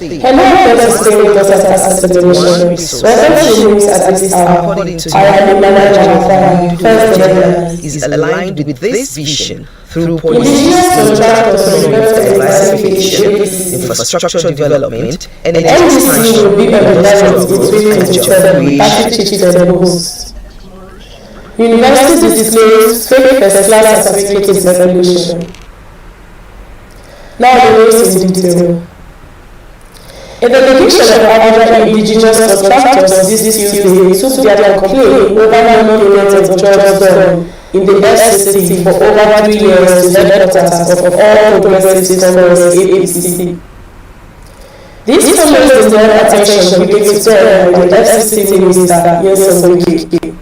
Hello, brothers and sisters of the missionaries. Welcome to the news at this hour. I am the manager of the first deadline is aligned with this vision through policies, infrastructure development, and expansion of industrial growth and job creation. Universities disclose fake first-class certificates evaluation. Now the news in detail. In the depiction of other indigenous contractors this Tuesday took their complaint over non-payment of jobs done in the FCC for over 3 years to the headquarters of all progressive Congress APC. These comments deserve attention given to them by the FCC Minister WIKE.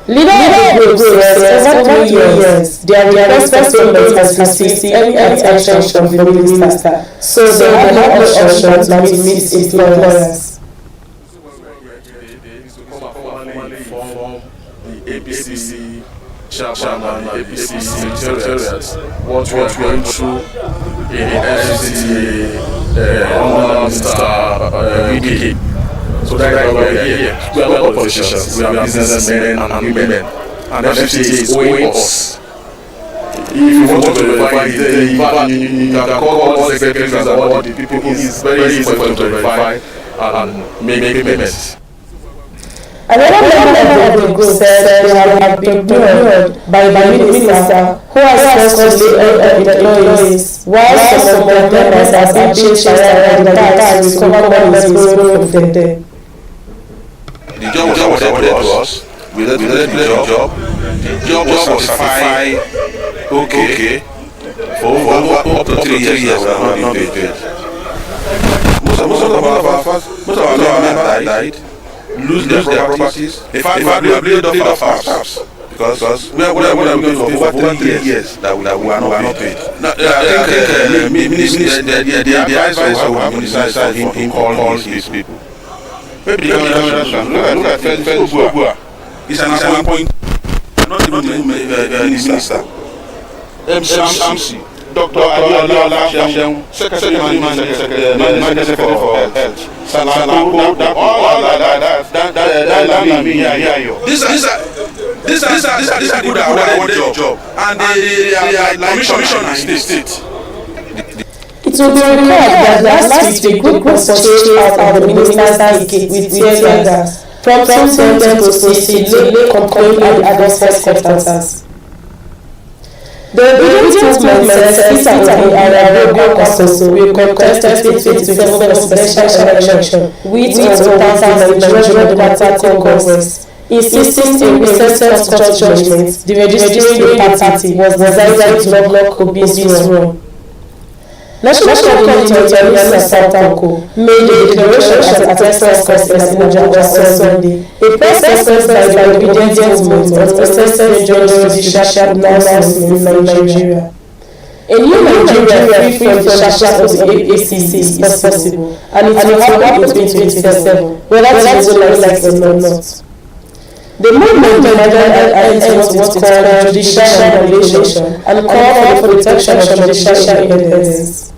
Leader of the group says over 3 years, their request payment has received any attention from the minister, so they have no option but to meet its employers. The APC chairman, the APC secretariat, what we are going through in FCT under Mr. WIKE. So that's why we are here. We are not politicians, we are businessmen and women. And FCT is owing us. If you want to verify it, you can call all the secretaries and all the people. It's very easy for you to verify and make payments. Another member of the group said they have been told by the minister who has forcefully held employees, while some of the members have been chased around the tax to recover what is borrowed from them. The job was awarded to us. We did the job. The job was certified okay for up to 3 years. We have not been paid. Most of our members died, lose their properties. In fact, we have laid off our staffs because we are going to pay for over 3 years that we are not paid. Now, I think the advisor of our minister him call these people. Maybe the government look at Facebook. It's an appointment. Not even minister. MC, Dr. Adiola, Secretary for Health, Salako, all that. These are people that awarded the job, and they are commissioners in the state. It will be recalled that last week the group was chased out of the minister's gate with tear gas, prompting them to lay complaint at the adverse headquarters. The obedient movement said Peter Obi and Abraham Kososo will contest 2027 presidential election with or without the Nigerian Democratic Congress, insisting in recent court judgment the registering the party was designed to block Obi's run. National Coordinator Yemi Satanko made a declaration at a press conference in Abuja on Sunday. A press conference by the obedient movement on protesting Nigerian judicial nonsense in Nigeria. A new Nigeria free from the shackles of the APC is possible, and it will happen in 2027, whether it will like it or not. The movement demanded what's called judicial regulation and called for the protection of judicial independence.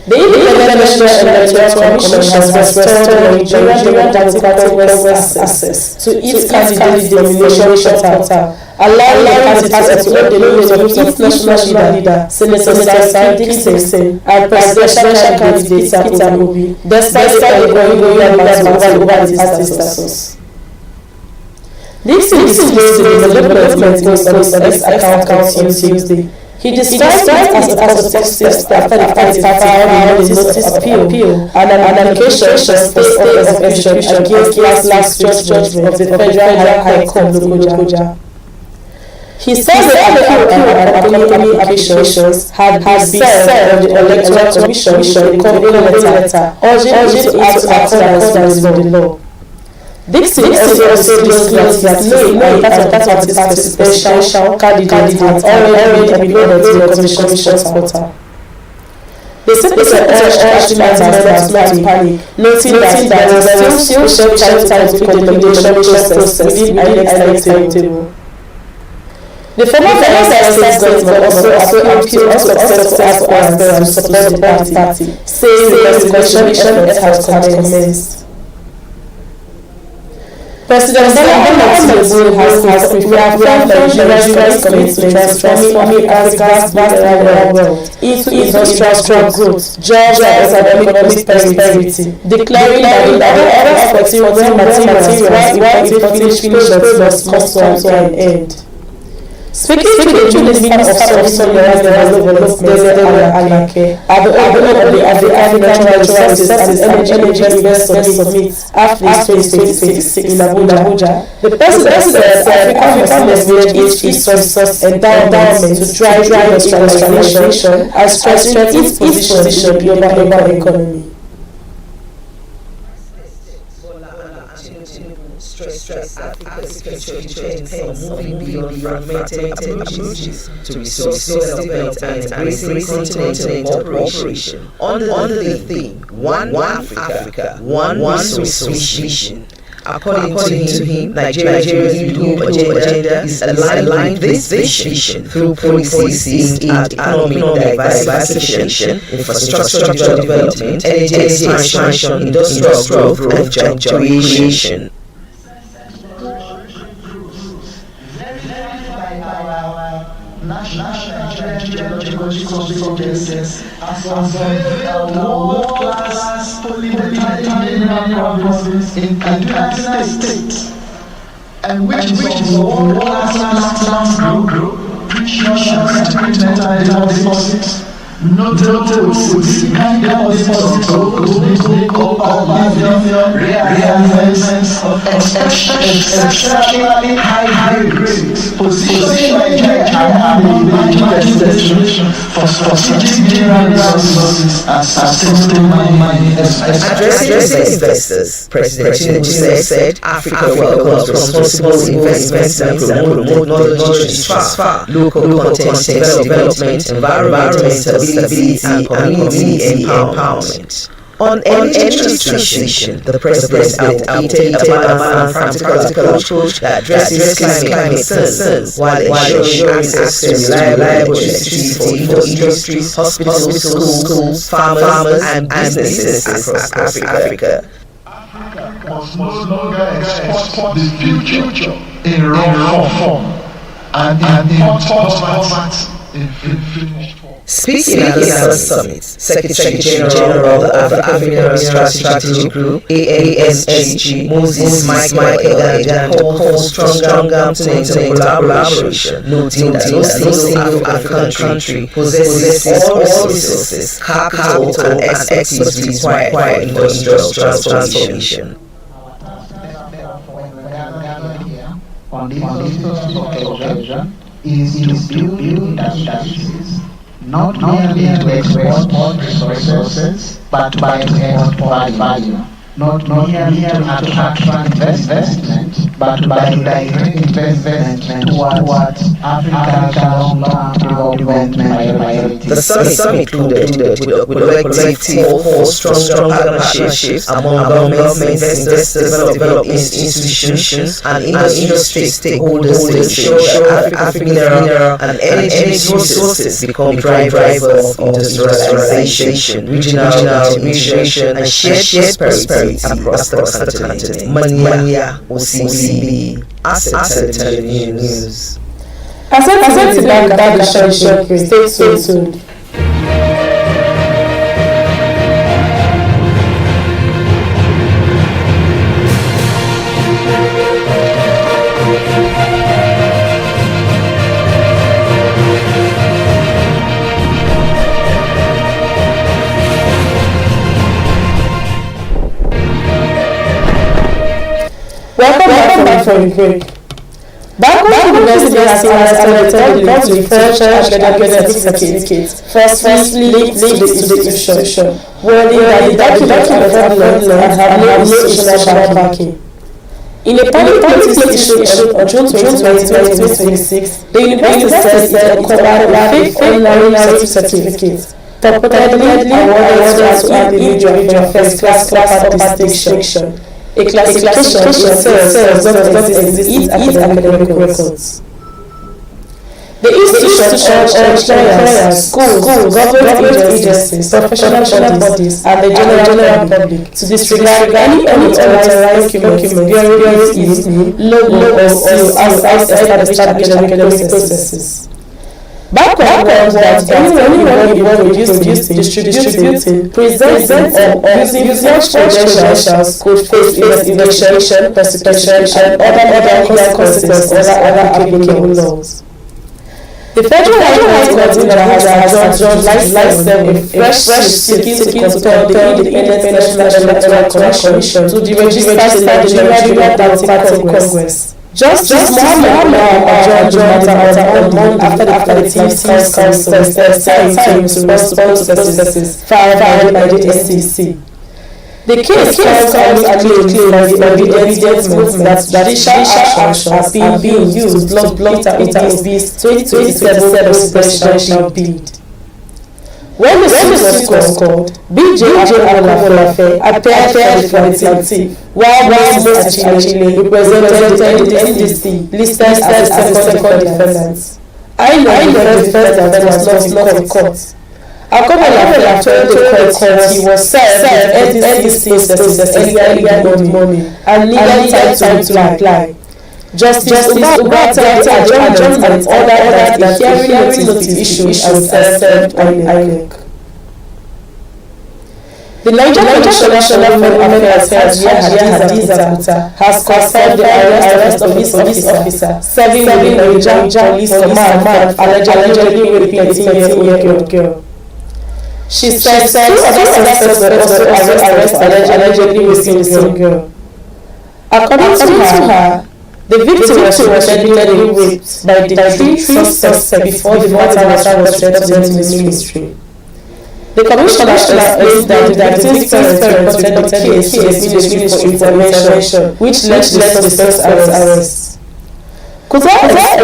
The Independent National Electoral Commission has restored Nigerian Democratic Congress access to its candidate designation portal, allowing the party to upload the names of its national leader, Senator Sir Dixon, and presidential candidate Peter Obi, despite the ongoing battle over the party status. This is the development post on his X account on Tuesday. He described it as a positive step after the party filed a notice appeal and an allegation state of execution against last judgment of the Federal High Court Lokoja. He said the appeal and accompanying applications had been sent on the Electoral Commission in a letter urging it to act according to the law. Dixon also disclosed that no part of his presidential candidate had already uploaded to the Commission's portal. The Secretary urged members not to panic, noting that there was still short time to complete the nomination process within INEC timetable. The former vice governor also appealed to successful aspirants to support the party, saying the resignation effort has commenced. President Bola Ahmed Tinubu has reaffirmed Nigeria's commitment to transforming Africa's vast world into industrial growth, jobs and economic prosperity, declaring that the order of exporting materials while importing finished must come to an end. Speaking to the Minister of Social Development, Alake, at the opening of the African Natural Resources and Energy Investment Summit after 2026 in Abuja, the President said Africa must leverage its resource endowment to drive industrialization and strengthen its position in the global economy. Stress Africa's future on moving beyond fragmented approaches to resource development and embracing continental cooperation under the theme One Africa, One Resource Vision. According to him, Nigeria's new agenda is aligned this vision through policies aimed at economic diversification, infrastructure development, energy expansion, industrial growth, and job creation. National Geological Services as world-class polymetallic process in Kaduna State, and which is a world-class plant group, precious and sacred metal deposits, notable with significant deposits of gold, copper, lithium, rare elements of exceptionally high grades, positioning Nigeria as a major destination for strategic mineral resources and sustainable mining. Addressing investors, President Tinubu said Africa welcomes responsible investments and promote knowledge transfer, local content development, environmental stability, and community empowerment. On energy transition, the President adopted a balanced and practical approach that addresses climate concerns while ensuring access to reliable electricity for industries, hospitals, schools, farmers, and businesses across Africa. Africa must no longer export the future in raw form and import poverty in finished form. Speaking at the summit, Secretary General of the African Strategic Group (ASG) Moses Michael Ganigan called for strong continental collaboration, noting that no single African country possesses all resources, capital, and expertise required in industrial transformation. On this occasion is to build industries, not merely to export resources, but to export value. Not merely to attract investment, but to direct investment towards Africa's long-term development priorities. The summit concluded with a collective call for strong partnerships among governments, investors, development institutions, and industry stakeholders to ensure that African mineral and energy resources become drivers of industrialization, regional integration, and shared prosperity across the continent. Mania OCB Asset News. Asset to back the short stay tuned. Welcome back from the break. Backward University has selected the French academic certificate, firstly linked to the institution, wording that the document of fraudulent and have no institutional backing. In a public notice issued on June 20, 2026, the university says it uncovered a fake online certificate, purportedly awarded to an individual first-class distinction. A classification itself does not exist in academic records. The institutions, employers, schools, government agencies, professional bodies, and the general public to disregard any unauthorized document bearing its name, logo, or seal outside established academic processes. Background was that anyone involved with using, distributing, presenting, or using such credentials could face investigation, prosecution, and other consequences under applicable laws. The Federal High Court in Nigeria has adjourned a fresh seeking to consult the Independent National Electoral Commission to the registered Nigerian Democratic Congress. Justice Muhammad adjourned the matter on Monday after the Collective Council assigned to respond to processes filed by the SEC. The case comes claims by the evidence movement that judicial action has been used to block Obi's 2027 presidential bid. When the suit was called, BJ Abdulafe appeared for the plaintiff, while Moses Achille represented the NDC listed as a second defendant. I know the first defendant was not in court. Abdulafe told the court he was served with NDC processes earlier in the morning and needed time to reply. Justice Uba adjourned and ordered that the hearing notice issued and served on INEC. The Nigerian National Foreign Affairs Hadiza has confirmed the arrest of his officer, serving with the Nigerian police command, allegedly raping a 18-year-old girl. She said two other suspects were also arrested, allegedly raping the same girl. According to her, the victim was allegedly raped by the three suspects before the matter was reported to the ministry. The commissioner explained that the victim's parents reported the case to the ministry for intervention, which led to the first arrest. Kuta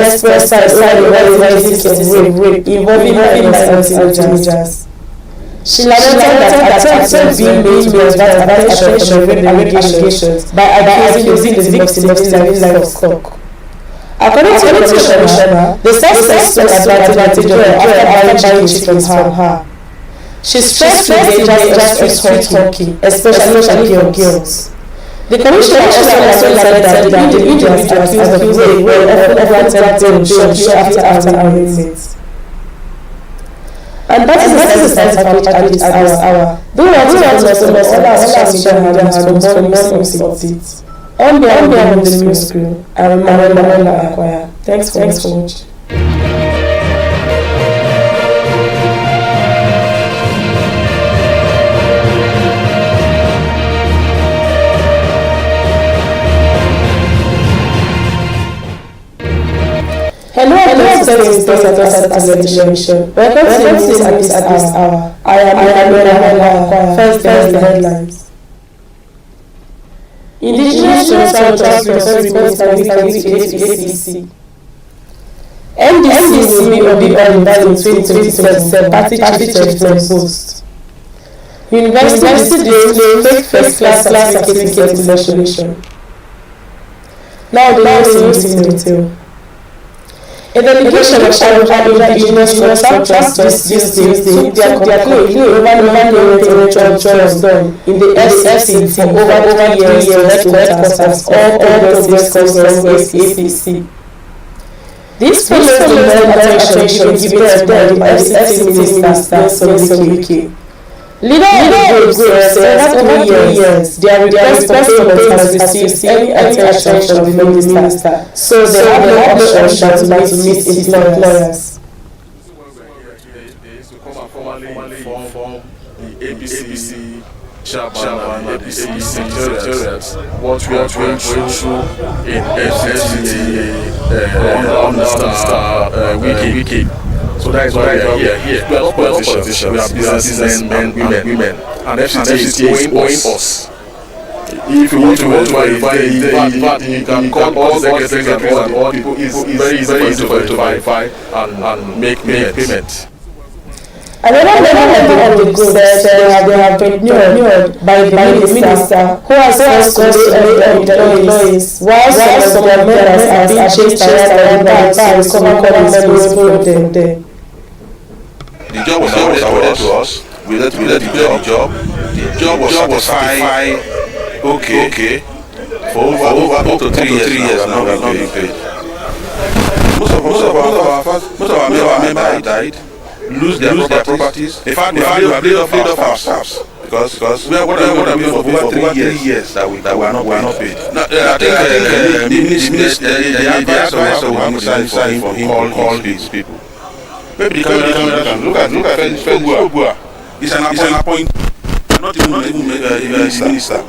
expressed her over the case of rape involving minors and teenagers. She lamented that attempts are being made to divert attention from rape allegations by accusing the victim of stealing livestock. According to the commissioner, the suspects took advantage of her after buying chickens from her. She stressed the dangers of street hockey, especially young girls. The commissioner also said that the individuals accused of rape were often granted bail shortly after arraignment. And that is the start at this hour. Do not also know other social media has for more news updates. On behalf of the news crew, I am Manuela Akwaya. Thanks for watching. Hello, television. Welcome to the news at this hour. I am Manuela Akwaya. First, the headlines. Indigenous Transfer reports by WIKE NDC will be on in 2027 party chief post. University display fake first-class certificate selection. Now the news in detail. A delegation of indigenous contractors this Tuesday took their conclusion over the was done in the FCT for over 3 years to headquarters all progressive congress APC. This follows the attention given by the FCT minister WIKE. Leader of the group said that over 3 years, their request for payment has received any attention from the minister, so they have no option than to meet its employers. They used to come and formally inform the APC chairman and the APC secretariat what we are going through in FCT WIKE. So that is why we are here. We are not politicians, we are businessmen, women. And FCT is owing us. If you want to verify you can call all secretaries and all people. It's very easy to verify and make payment. Another level of the group said they have been ignored by the minister who has forced to lay employees, while some of their members have been chased around by banks to recover members from them. The job was awarded to us. We let the job. The job was certified okay for over up to 3 years now. We are not being paid. Most of our members died, lose their properties. In fact, we have laid off our staffs because we are doing for over 3 years that we are not paid. Now, I think the advice of Muhammad for him call these people. Maybe the camera can look at Felix. He's an appointment, not even minister.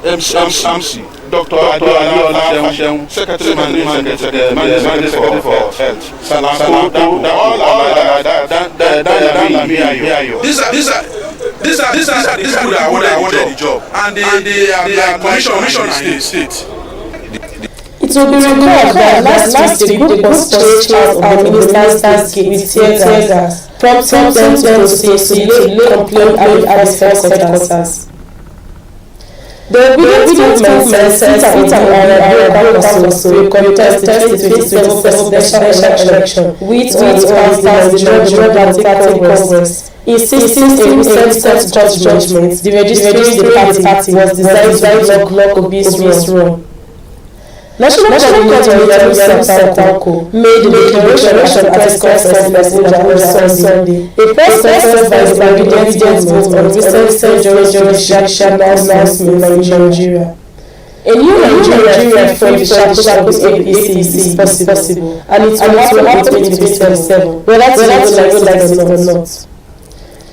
MC, Dr. Adiola, Secretary for Health. These are people that awarded the job, and they are commissioned in the state. It will be recalled that last week the group was chased out of the minister's gate with tear gas, prompting them to lay complaint at the first headquarters. The obedient movement said Peter will contest the 2027 presidential election with or without the Democratic Congress. Insisting a recent court judgment, the registering the party was designed to block Obi's run. National Coordinator Sanko made the declaration at his conference on Sunday. A press conference by the obedient movement on recent jurisdiction announcement in Nigeria. A new Nigeria from the shadows of APC is possible, and it will happen in 2027, whether it's like it or not.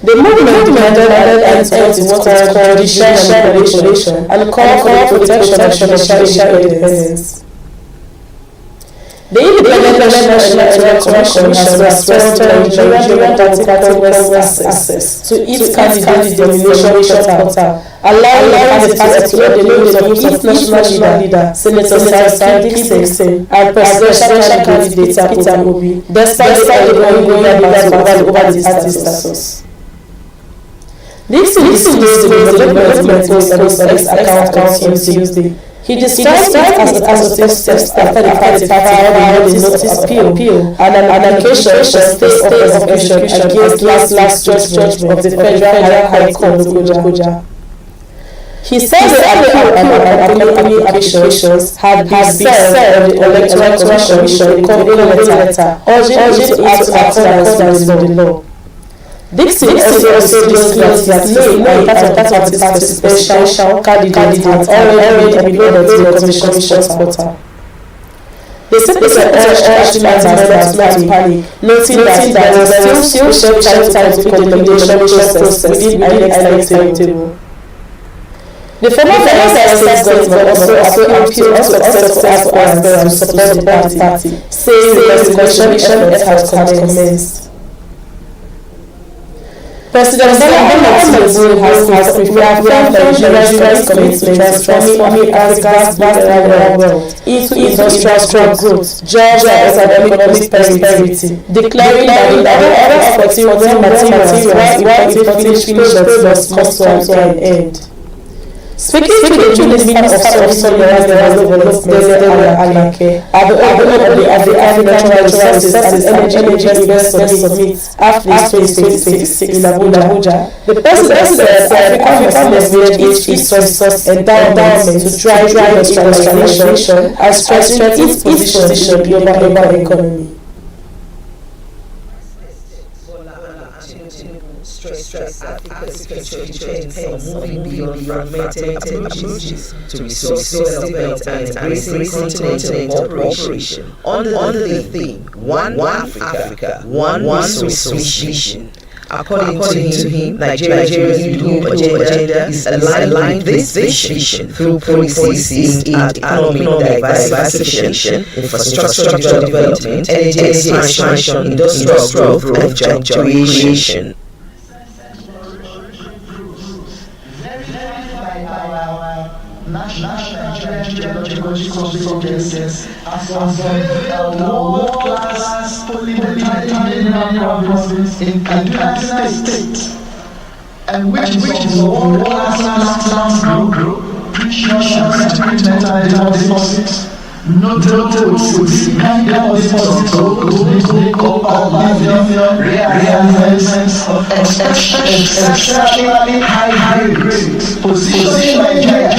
The movement demanded an end to what is called judicial manipulation and called for the protection of judicial independence. The Independent National Electoral Commission has restored Nigerian Democratic access to its candidate designation portal, allowing the party to upload the names of its national leader, Senator Sadiq Dixon, and presidential candidate Peter Obi, despite the ongoing battle over the status. This is the development post on his X account on Tuesday. He described it as a positive step after the party filed a notice appeal and an application for state of execution against last judgment of the Federal High Court of Abuja. He said the appeal and accompanying applications had been served on the Electoral Commission in a letter urging to act accordance with the law. Dixon also disclosed that name and part of the party's presidential candidate had already been uploaded to the commission's portal. The secretary urged members not to panic, noting that there was still time to put the nomination process within the next timetable. The former State government also appealed to ask to support the party, saying the resignation effort had commenced. President Bola Tinubu has reaffirmed Nigeria's commitment to transforming Africa's mineral wealth into industrial growth, jobs and economic prosperity, declaring that in order of exporting materials while importing finished must come to an end. Speaking to the Minister of Soil Development, Alake, at the opening of the African Resources and Energy Investment Summit after 2026 in Abuja, the President said Africa must leverage its resource endowment to drive industrialization and strengthen its position in the global economy. Stress Africa's future depends on moving beyond fragmented approaches to resource development and embracing continental cooperation under the theme One Africa, One Resource Vision. According to him, Nigeria's new agenda is aligned this vision through policies aimed at economic diversification, infrastructural development, energy expansion, industrial growth, and job creation. National Geological Constructors has unveiled a world-class polymetallic province in United States, and which is a world-class group, precious and sacred metal deposits, notable with deposits of gold, copper, lithium, rare elements of exceptionally high grades, positioning Nigeria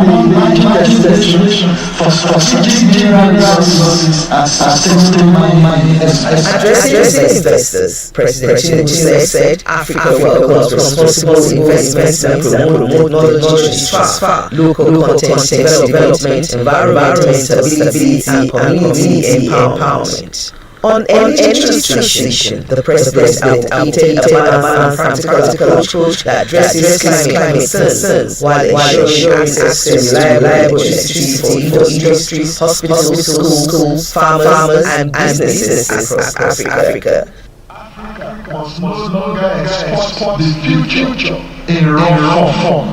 among major destinations for strategic mineral resources and sustainable mining. Addressing investors, President Tinubu said Africa welcomes responsible investments and promote knowledge transfer, local content development, environmental stability, and community empowerment. On energy transition, the President adopted a balanced and practical approach that addresses climate concerns while ensuring access to reliable electricity for industries, hospitals, schools, farmers, and businesses across Africa. Africa must no longer export the future in raw form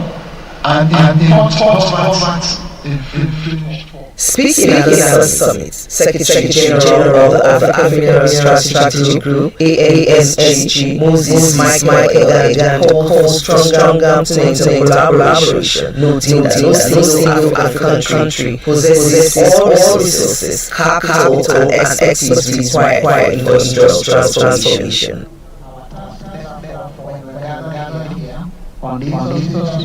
and import poverty in finished form. Speaking at the summit, Secretary General of the African Strategic Group (AASG) Moses Mike Egaja called strong continental collaboration, noting that no single African country possesses all resources, capital, and expertise required for industrial transformation. On this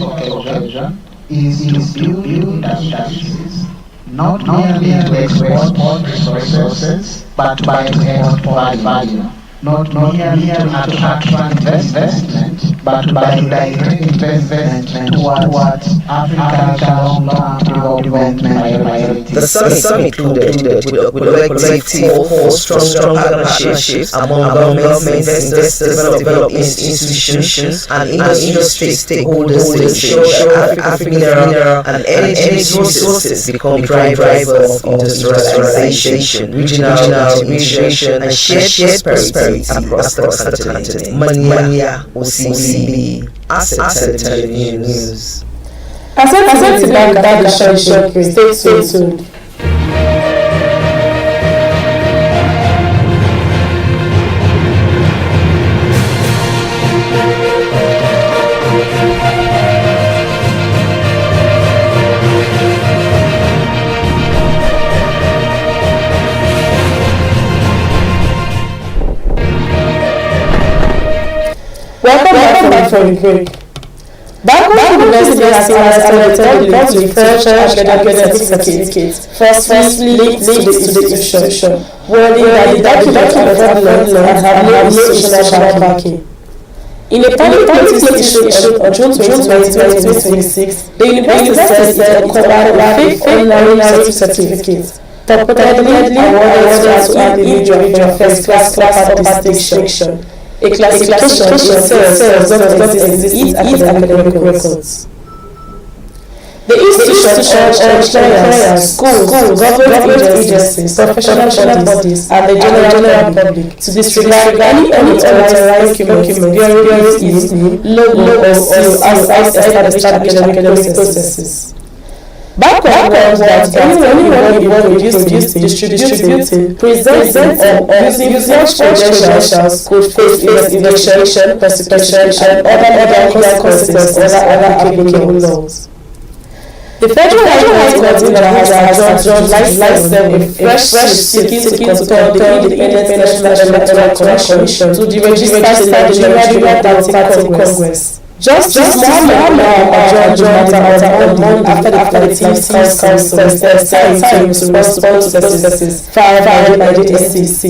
occasion is to build industries, not merely to export resources, but to export value. Not merely to attract investment, but to direct investment towards Africa's long-term development priorities. The summit concluded with a collective team for strong partnerships among governments, investors, development institutions, and industry stakeholders to ensure that African mineral and energy resources become drivers of industrialization, regional integration, and shared prosperity across the continent. Mania OCB Asset News. Asset Bank without the short stay tuned. Welcome back from the break. Backward University has allocated the to the French academic certificate, firstly linked to the institution, wording that the document have no institutional backing. In a public notice issued on June 20, 2026, the university says it acquired a fake honorary certificate, purportedly awarded to an individual first-class distinction. A classification itself does not exist in academic records. The institution urged employers, schools, government agencies, professional bodies, and the general public to disregard any unauthorized document bearing its name, logo, or seal outside established academic processes. Backward warns that anyone involved in producing, distributing, presenting, or using such credentials could face investigation, prosecution, and other consequences under applicable laws. The Federal High Court in Nigeria has adjourned a fresh seeking to compel the Independent National Electoral Commission to the registered in Nigeria Democratic Congress. Justice Muhammad adjourned the matter on Monday after the Collective Council assigned to respond to the filed by the SEC.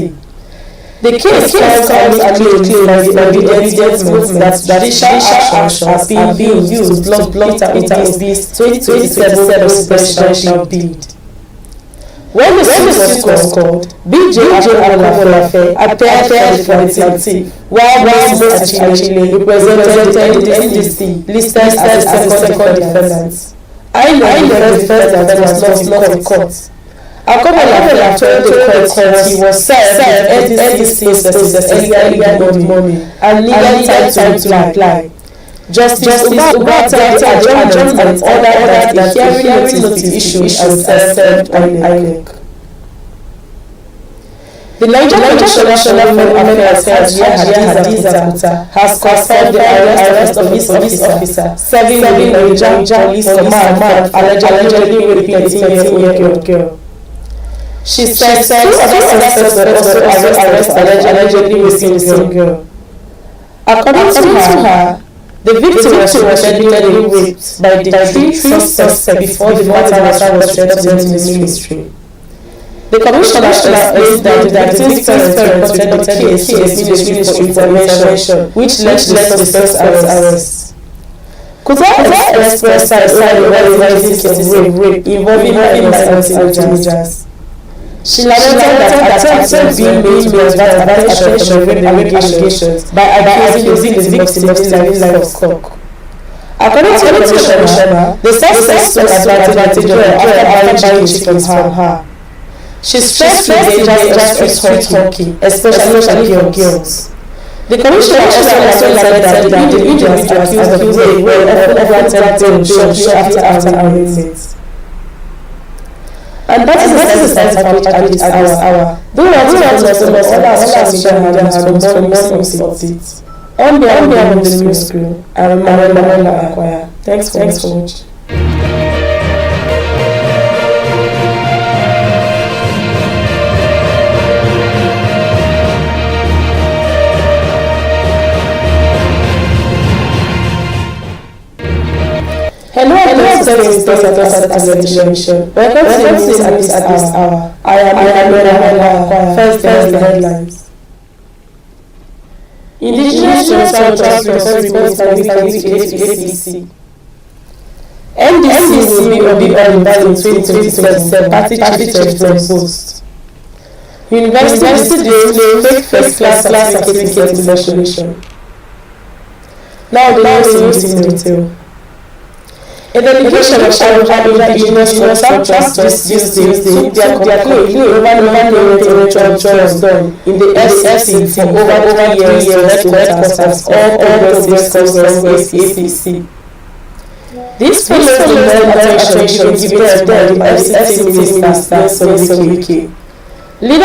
The case comes amid claims by the evidence movement that judicial actions are being used to block Obi's 2027 presidential bid. When the suit was called, BJ Akolafe appeared for the plaintiff, while Moses Achille represented the NDC listed as a second defendant. I know the first that was not in court. Akolafe told the court he was served with NDC processes earlier in the morning and needed time to reply. Justice Uba granted the adjournment and ordered that the hearing notice issued and served INEC. The Nigerian Commissioner for Women Affairs, Hadiza, has confirmed the arrest of his officer serving with the Nigerian police command allegedly raping a 18-year-old girl. She said two other suspects were also arrested allegedly raping the same girl. According to her, the victim was reportedly raped by the three suspects before the matter was reported to the ministry. The commissioner explained that the victim's parents reported the case to the ministry for intervention, which led to the suspect's arrest. Kuta expressed her side over the rising case of rape involving her innocent teenagers. She lamented that attempts were being made to divert attention from rape allegations by accusing the victim of stealing livestock. According to the commissioner, the suspects took advantage of her after buying chickens from her. She stressed the dangers of street hockey, especially for girls. The commissioner also said that the individuals accused of rape were often granted bail shortly after arraignment. And that is the sense of at this hour. Though not also lost other social media has been more about it. On behalf of the news crew, I am Manuela Acquire. Thanks for watching. Hello, television. Welcome to the news at this hour. I am Manuela Acquire. First, the headlines. Indigenous Transfer reports by WIKE to APC. NDC will be on in 2027 party chief post. University display fake first-class certificate evaluation. Now the news in detail. A delegation of indigenous contractors this Tuesday took their complaint over was done in the FCC for over 3 years to headquarters all Progressive Congress APC. This follows the more attention given to them by the FCC Minister WIKE. Leader of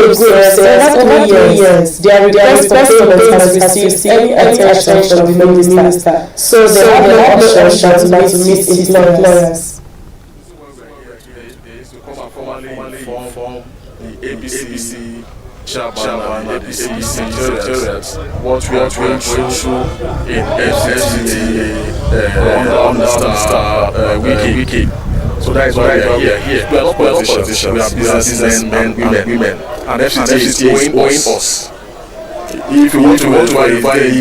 the group said over 3 years, their request for payment has received any attention from the minister, so they have no option than to meet employers. The APC chairman and the APC secretariat, what we are going through in FCT WIKE. So that is why we are here. We are not politicians, we are businessmen and women. And FCT is owing us. If you want to verify it,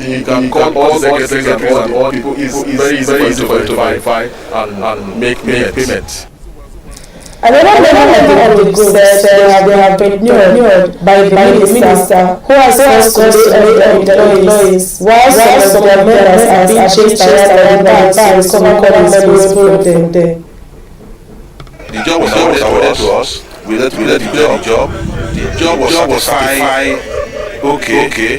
you can call all secretaries and all people. It's very easy to verify and make payment. Another member of the group said they have been ignored by the minister, who has first called employees, while some of their members have been chased around by banks to recover money from them. The job was awarded to us. We let the job. The job was certified okay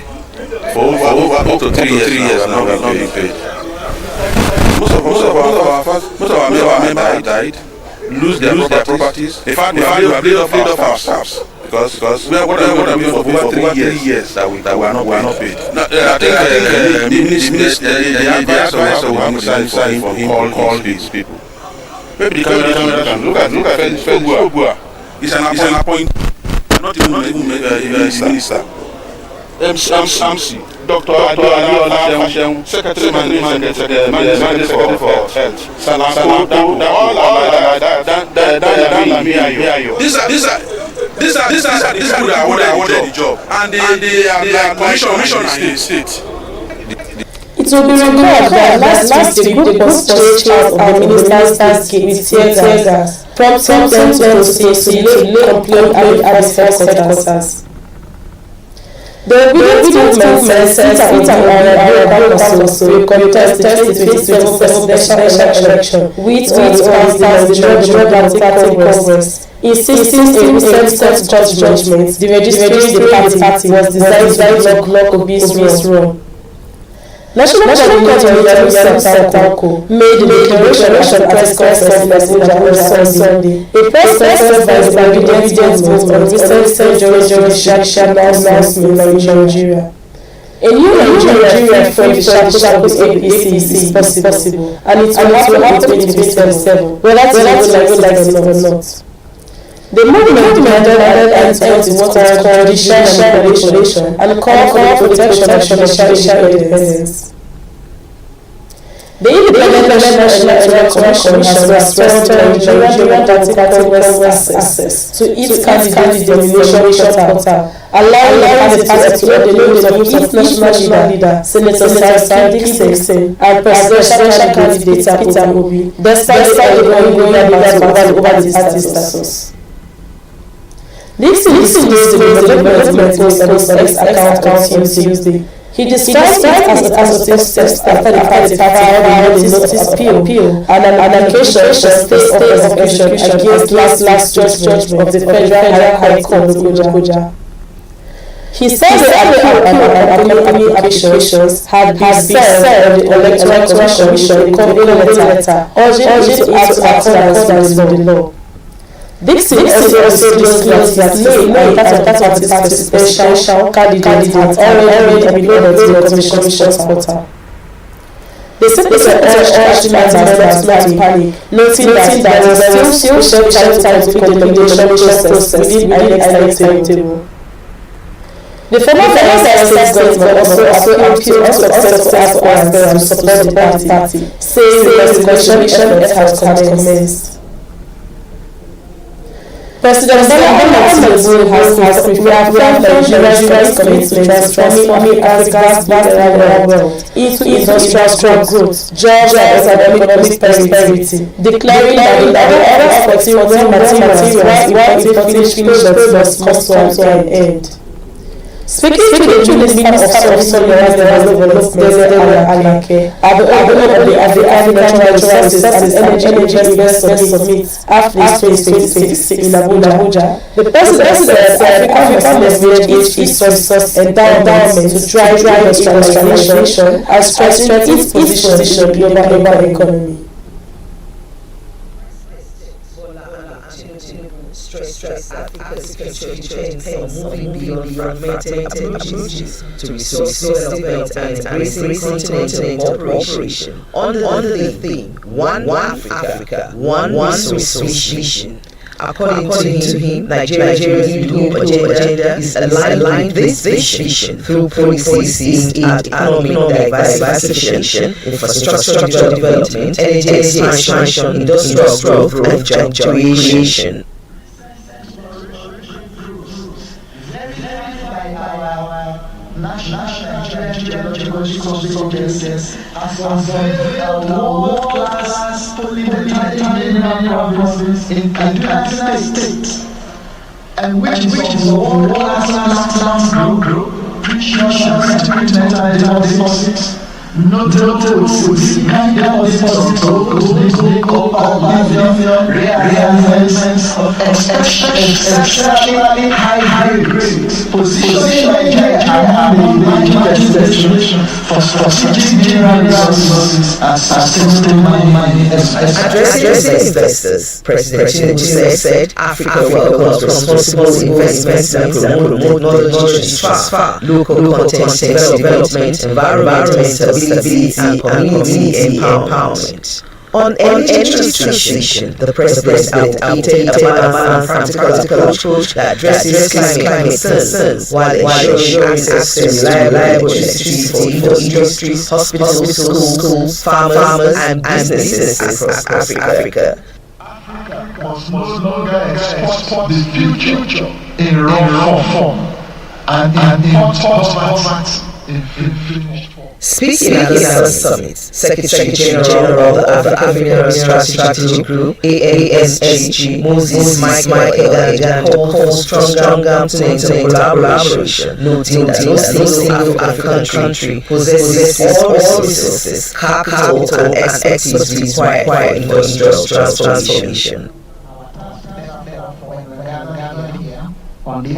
for over up to 3 years now. We are being paid. Most of our members died, lose their properties. In fact, we have laid off our staffs because we have been for over 3 years that we are not paid. I think the advisor will sign for him call these people. Maybe the camera can look at Fegua. It's an appointment, not even minister. MC, Dr. Adola, Secretary Secretary for Health, These are the people that awarded the job, and they are commissioned in the state. It will be recalled that last week the group was chased out of the minister's gate with tear gas, prompting them to lay complaint at the headquarters. The obedient movement said Peter will contest the 2027 presidential election with or without the Democratic Congress. Insisting a recent court judgment, the registration the party was designed to block Obi's run. National Coordinator Sanko made the declaration at the press conference in Abuja on Sunday. A press conference by the Obedience Movement on recent judicial announcement in Nigeria. A new Nigeria free with APC is possible, and it will happen in 2027, whether to like it or not. The movement demanded an end to what is called judicial manipulation and called for the protection of judicial independence. The Independent National Electoral Commission has restored Nigerian Democratic West access to its candidate nomination portal, allowing the party to know the names of its national leader, Senator Sadiq and presidential candidate Peter Obi, despite the ongoing debate over the party status. This includes the development post on his X account on Tuesday. He described it as a positive step after the party filed a notice of appeal and an application for state of execution against last judgment of the Federal High Court of Abuja. He said the appeal and accompanying applications had been sent to the Electoral Commission in a letter urging it to act accordance with the law. Dixon also disclosed that no part of that party's presidential candidate had already been uploaded to the Commission's portal. The Secretariat urged members not to panic, noting that there was still sufficient time to put the nomination process within the next timetable. The former Federal State government also appealed to ask to support the party, saying the resignation effort had commenced. President Bola Tinubu has reaffirmed Nigeria's commitment to transforming Africa's vast wealth into industrial growth, jobs and economic prosperity, declaring that in order for materials while the finish must come to an end. Speaking to the Minister of Social Development, Alake, at the African Natural Resources and Energy Investor Summit after 2026 in Abuja, the President said Africa must leverage its resource endowment to drive industrialization and strengthen its position in the global economy. Stress Africa's future depends on moving beyond fragmented approaches to resource development and embracing continental cooperation under the theme One Africa, One Resource Vision. According to him, Nigeria's new agenda is aligned this vision through policies aimed at economic diversification, infrastructure development, energy expansion, industrial growth, and job creation. National Geological Services has unveiled the world-class polymetallic provinces in Kidnappers State, and which is a world-class land group, precious and sacred metal deposits, notable behind deposits of gold, copper, lithium, rare elements of exceptionally high grades, positioning Nigeria among major destinations for strategic mineral resources and sustainable mining expansion. Addressing investors, President Tinubu said Africa welcomes responsible investments that promote knowledge transfer, local content development, environmental stability, and community empowerment. On energy transition, the President advocated a balanced and practical approach that addresses climate concerns while ensuring access to reliable electricity for industries, hospitals, schools, farmers, and businesses across Africa. Africa must no longer export the future in raw form and import poverty in finished form. Speaking at the summit, Secretary General of the African Strategic Group (ASG) Moses Michael called for stronger continental collaboration, noting that no single African country possesses all resources, capital, and expertise required in industrial transformation. On this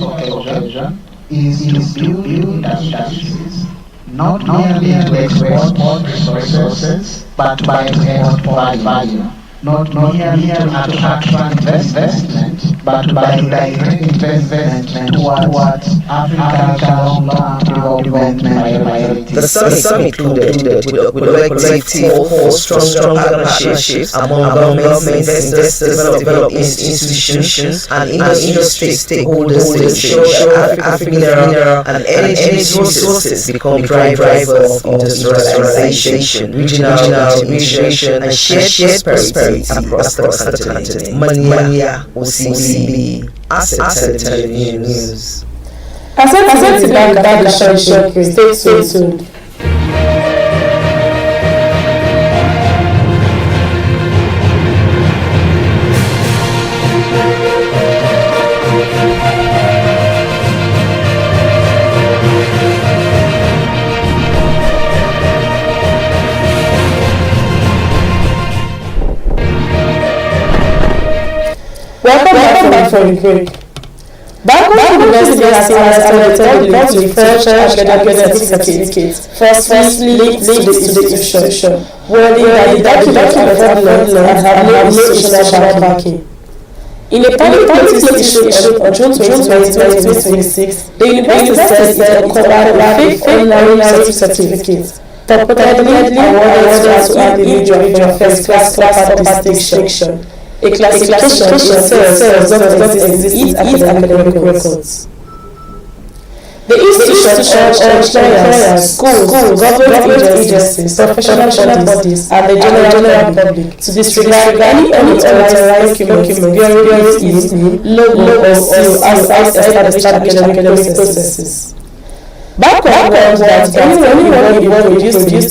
occasion is to build industries, not merely to export resources, but to export value. Not merely to attract investment, but to direct investment towards Africa's long-term development priorities. The summit included with objective for strong partnerships among governments, investors, development institutions, and industry stakeholders to ensure that African mineral and energy resources become drivers of industrialization, regional integration, and shared prosperity across the continent. Mania OCB Asset News. Asset to bank application stay tuned. Welcome back from the break. Background University has selected the first academic certificate, firstly linked to the institution, where the document are fraudulent and have no institutional backing. In a public notice issued on June 20, 2026, the university says it uncovered a fake honorary certificate, purportedly awarded to an individual for first-class distinction. A classification itself does not exist at the academic records. The institution urged employers, schools, government agencies, professional bodies, and the general public to disregard any unauthorized document bearing its name, logo, or seal outside established academic processes. Background was that anyone involved with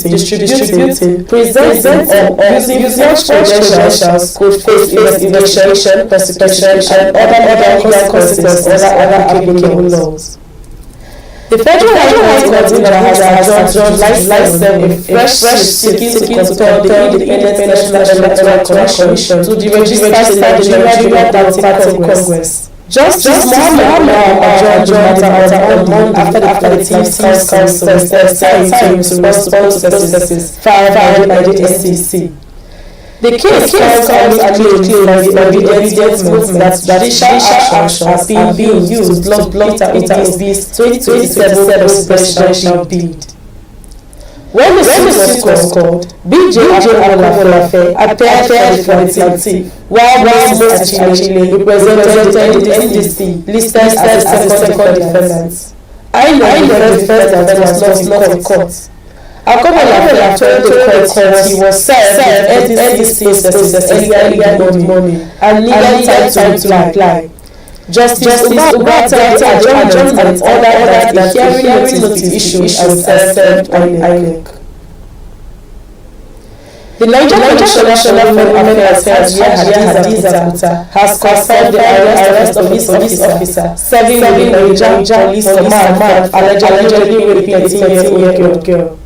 distributing, presenting, or using such credentials could face investigation, persecution, and other legal consequences under applicable laws. The Federal High Court in Ghana has adjourned July 7 a fresh seeking to control the Independent National Electoral Commission to the registered Nigerian Democratic Congress. Justice Muhammad adjourned the matter on Monday after the Collective Council assigned to response to processes filed by the SEC. The case comes claims by the evidence movement that judicial action has been used to block Peter Obi's 2027 presidential bid. When the suit was called, BJ Abolafe appeared for the plaintiff, while Moses Achille represented the NDC listed as a second defendant. I know the defendant was not in court. Abolafe told the court he was served with NDC processes earlier in the morning and needed time to reply. Justice Uba told the adjournment and ordered that the hearing notice issued as served on INEC. The Nigerian National Foreign Affairs Hadiza has confirmed the arrest of his police officer serving with the Nigerian police command allegedly raping a 18-year-old girl.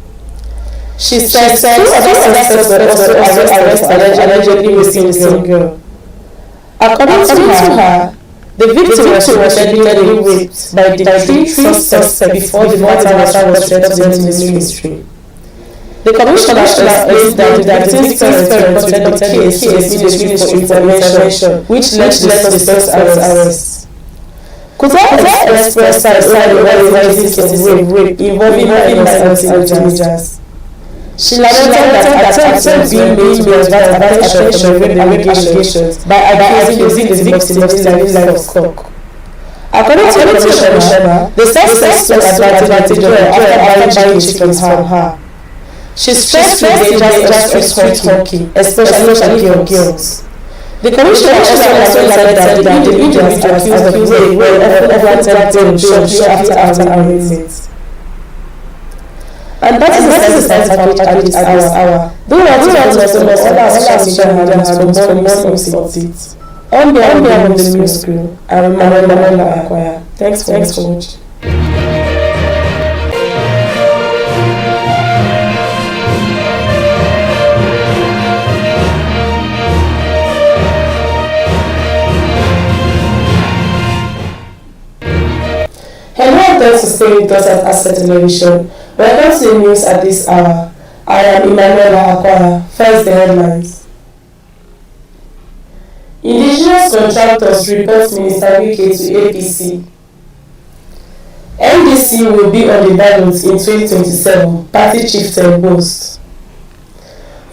She said two other suspects were also arrested allegedly raping the same girl. According to her, the victim was allegedly raped by the three suspects before the matter was reported to the ministry. The commissioner explained that the victim's parents reported the case to the ministry for information, which led to the first arrest. Kuta expressed side why the case of rape involving her and teenagers. She lamented that attempts being made to divert attention from rape allegations by accusing the victim of stealing livestock. According to the commissioner, the suspects took advantage of her after buying chickens from her. She stressed the dangers of street hockey, especially for girls. The commissioner also lamented that the individuals accused of rape were often granted bail after arraignment. And that is the package at this hour. Do not also know all social media handles for more news updates. On behalf of the news crew, I am Manuela Acquire. Thanks for watching. Hello and thanks for staying with us at Asset Television. Welcome to the news at this hour. I am Emmanuela Akwara. First, the headlines. Indigenous contractors report Minister WIKE to APC. NDC will be on the ballot in 2027, party chieftain boast.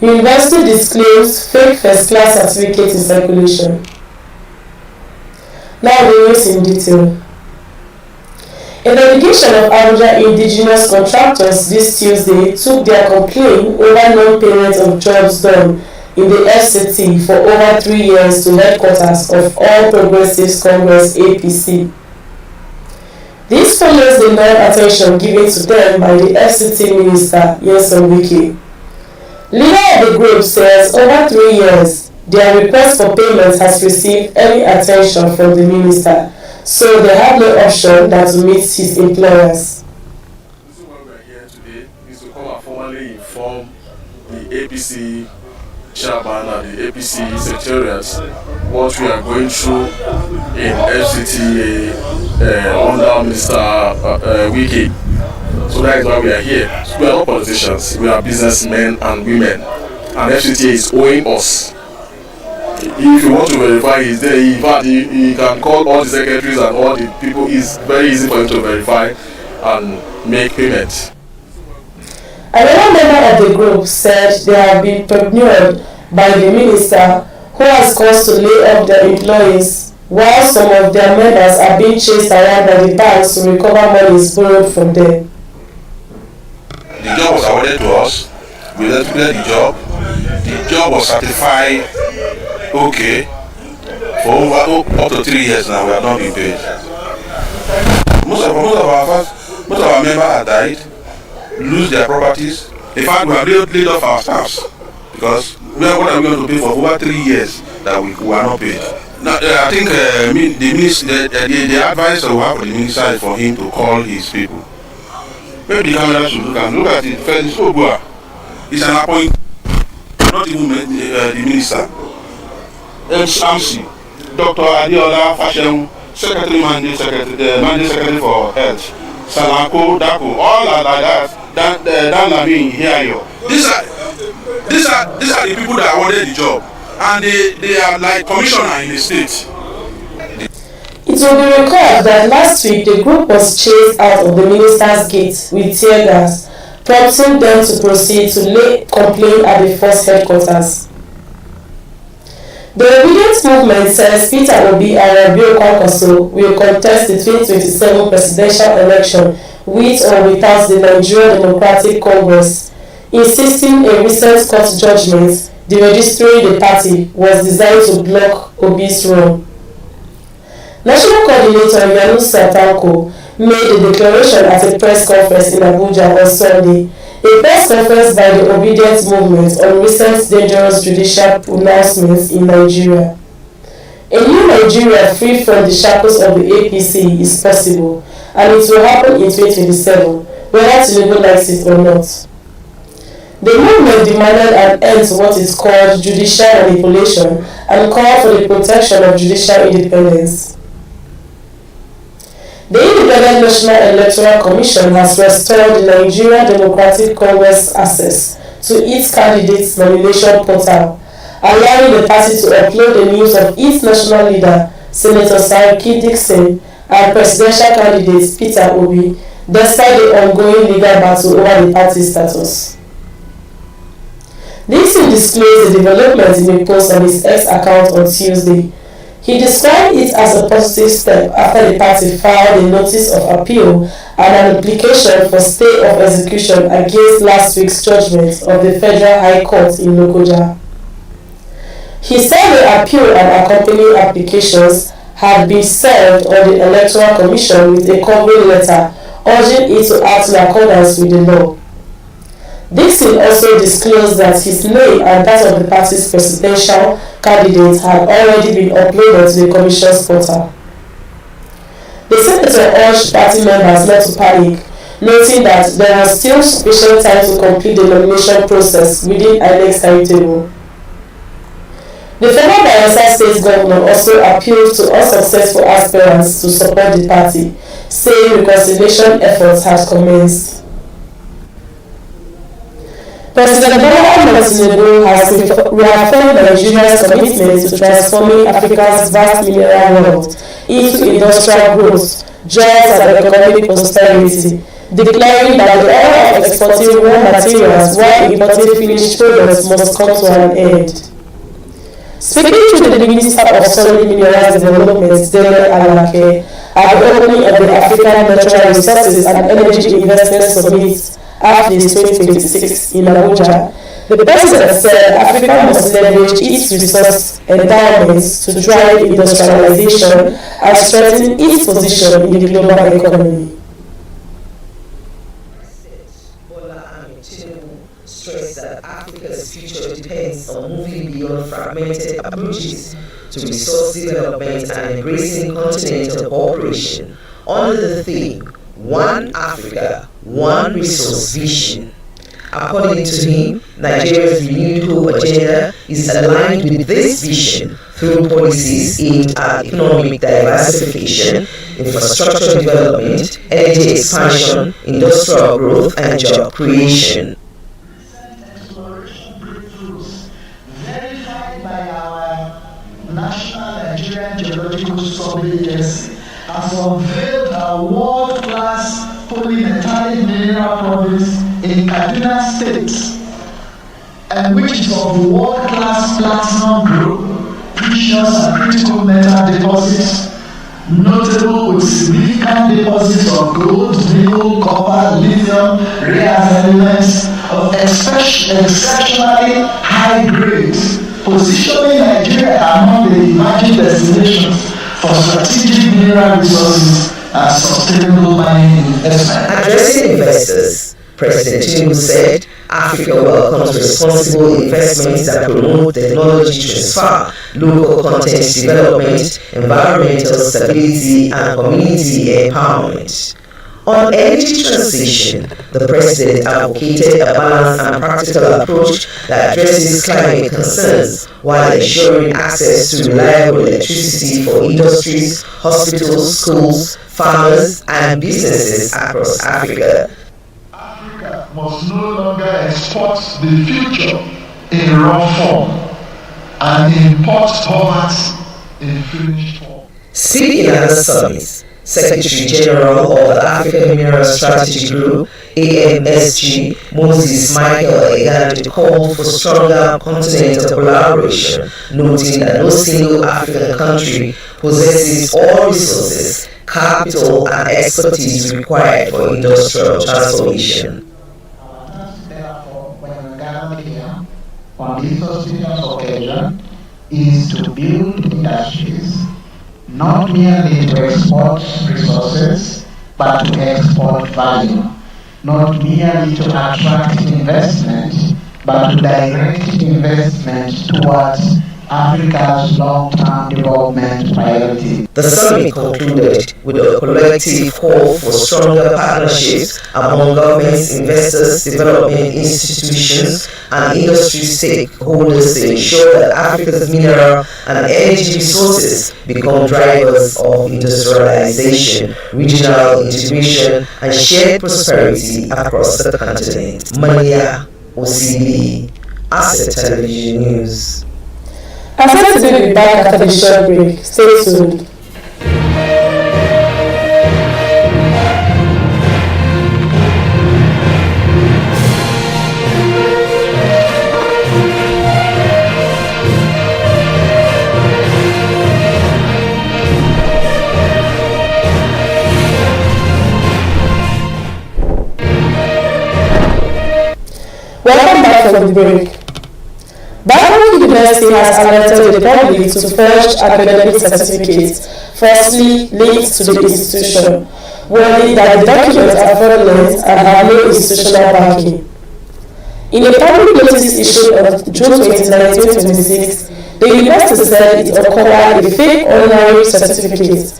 University disclosed fake first-class certificate in circulation. Now the news in detail. A delegation of Abuja indigenous contractors this Tuesday took their complaint over non-payment of jobs done in the FCT for over 3 years to headquarters of All Progressives Congress APC. This follows the non-attention given to them by the FCT Minister WIKE. Leader of the group says over 3 years, their request for payment has received any attention from the minister, so they have no option than to meet his employers. This is why we are here today, is to come and formally inform the APC chairman and the APC secretariat what we are going through in FCT under Minister WIKE. So that is why we are here. So we are not politicians, we are businessmen and women, and FCT is owing us. If you want to verify, he's there. In fact, he can call all the secretaries and all the people. It's very easy for him to verify and make payment. Another member of the group said they have been prepared by the minister, who has caused to lay off their employees, while some of their members are being chased around by the banks to recover monies borrowed from them. The job was awarded to us. We executed the job. The job was certified okay for up to 3 years now. We have not been paid. Most of our members have died, lose their properties. In fact, we have laid off our staffs because what are we going to pay for over 3 years that we are not paid? Now, I think the advice that we have for the minister is for him to call his people. Maybe the camera should look at it. First, TOba is an appointment, not even the minister. MC, Dr. Adiola Fashion, Mandate Secretary for Health, Salanko, Dako, all are like that. Dan Lamin, here. These are the people that awarded the job, and they are like commissioner in the state. It will be recalled that last week the group was chased out of the minister's gate with tear gas, prompting them to proceed to lay complaint at the force headquarters. The obedient movement says Peter Obi and Rabiu Kwankwaso will contest the 2027 presidential election with or without the Nigerian Democratic Congress, insisting a recent court judgment deregistering the party was designed to block Obi's run. National Coordinator Yanusa Tanko made a declaration at a press conference in Abuja on Sunday, a press conference by the Obedient Movement on recent dangerous judicial pronouncements in Nigeria. A new Nigeria free from the shackles of the APC is possible, and it will happen in 2027, whether Tinubu likes it or not. The movement demanded an end to what is called judicial manipulation and called for the protection of judicial independence. The Independent National Electoral Commission has restored the Nigerian Democratic Congress access to its candidates' nomination portal, allowing the party to upload the names of its national leader, Senator Saraki Dixon, and presidential candidate Peter Obi, despite the ongoing legal battle over the party's status. Dixon disclosed the development in a post on his X account on Tuesday. He described it as a positive step after the party filed a notice of appeal and an application for stay of execution against last week's judgment of the Federal High Court in Lokoja. He said the appeal and accompanying applications had been served on the Electoral Commission with a covering letter urging it to act in accordance with the law. Dixon also disclosed that his name and that of the party's presidential candidate had already been uploaded to the Commission's portal. The senator urged party members not to panic, noting that there was still sufficient time to complete the nomination process within INEC's timetable. The former Bayelsa State governor also appealed to unsuccessful aspirants to support the party, saying reconciliation efforts had commenced. President Bola Ahmed Tinubu has reaffirmed Nigeria's commitment to transforming Africa's vast mineral wealth into industrial growth, jobs and economic prosperity, declaring that the era of exporting raw materials while importing finished products must come to an end. Speaking to the Minister of Solid Minerals Development, Dele Alake, at the opening of the African Natural Resources and Energy Investment Summit, AFRIS 2026 in Abuja, the President said Africa must leverage its resource endowments to drive industrialization and strengthen its position in the global economy. Stress that Africa's future depends on moving beyond fragmented approaches to resource development and embracing continental cooperation under the theme One Africa, One Resource Vision. According to him, Nigeria's renewed hope agenda is aligned with this vision through policies aimed at economic diversification, infrastructure development, energy expansion, industrial growth, and job creation. National Nigerian Geological Survey has unveiled a world-class polymetallic mineral province in Kaduna State, and which is of world-class platinum group, precious and critical metal deposits, notable with significant deposits of gold, nickel, copper, lithium, rare elements of exceptionally high grades, positioning Nigeria among the emerging destinations for strategic mineral resources and sustainable mining investment. Addressing investors, President Tinubu said Africa welcomes responsible investments that promote technology transfer, local content development, environmental stability, and community empowerment. On energy transition, the President advocated a balanced and practical approach that addresses climate concerns while ensuring access to reliable electricity for industries, hospitals, schools, farmers, and businesses across Africa. Africa must no longer export the future in raw form and import poverty in finished form. Speaking at the summit, Secretary General of the African Mineral Strategy Group, AMSG, Moses Michael Egandi, called for stronger continental collaboration, noting that no single African country possesses all resources, capital, and expertise required for industrial transformation. Therefore, when we gather here on this auspicious occasion, is to build industries, not merely to export resources, but to export value, not merely to attract investment, but to direct investment towards Africa's long-term development priorities. The summit concluded with a collective call for stronger partnerships among governments, investors, development institutions, and industry stakeholders to ensure that Africa's mineral and energy resources become drivers of industrialization, regional integration, and shared prosperity across the continent. Mania OCB, Asset Television News. Asset will be back after the short break. Stay tuned. Welcome back from the break. Benin University has alerted the public to forged academic certificates, firstly linked to the institution, warning that the documents are fraudulent and have no institutional backing. In a public notice issued on June 29, 2026, the university said it uncovered a fake honorary certificate,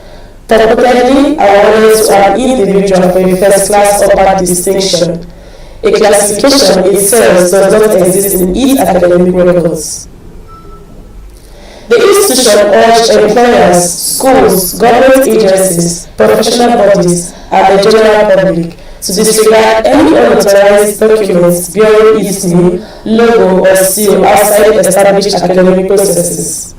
purportedly awarded to an individual for a first-class upper distinction. A classification itself does not exist in its academic records. The institution urged employers, schools, government agencies, professional bodies, and the general public to disregard any unauthorized documents bearing its name, logo, or seal outside established academic processes.